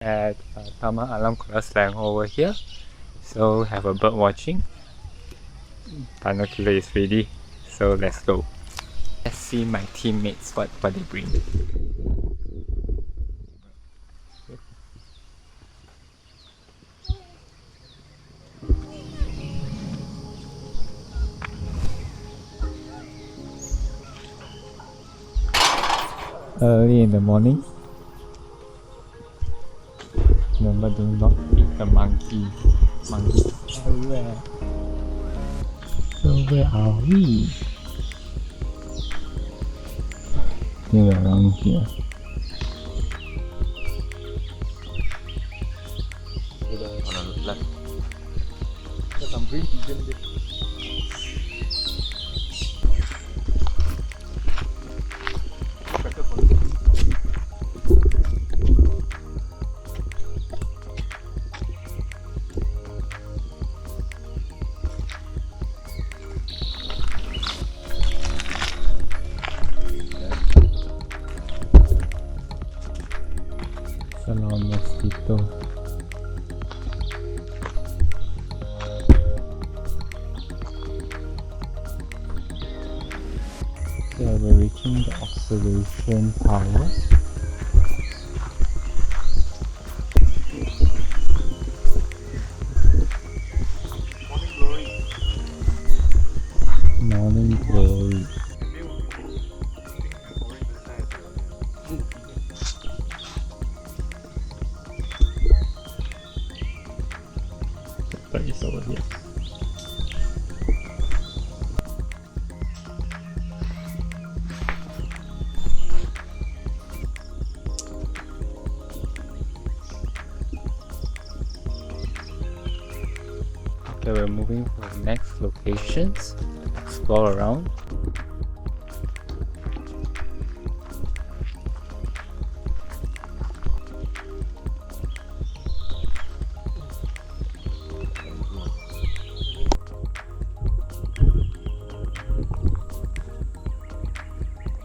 At Taman Kuala Selangor over here. So have a bird watching. Binocular is ready. So let's go. Let's see my teammates what they bring. Early in the morning. Remember, do not feed the monkey. Monkeys everywhere. So where are we? Still around here. On the left. There's some green pigeon there. Salon mosquito. So we're reaching the observation tower. Morning glory. But it's over here. Okay, we're moving for the next locations. Explore around.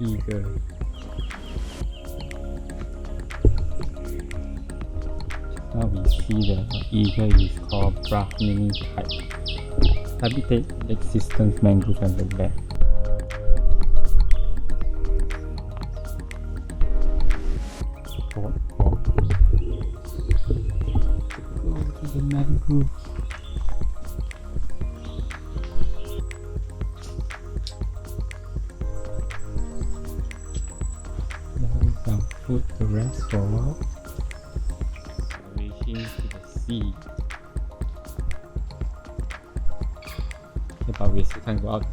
Eagle. Now we see the eagle is called Brahmini type. Habitat existence mangrove and the left. Go to the mangrove. Some food to rest for a while. Reaching to the sea. Okay, but we still can't go out.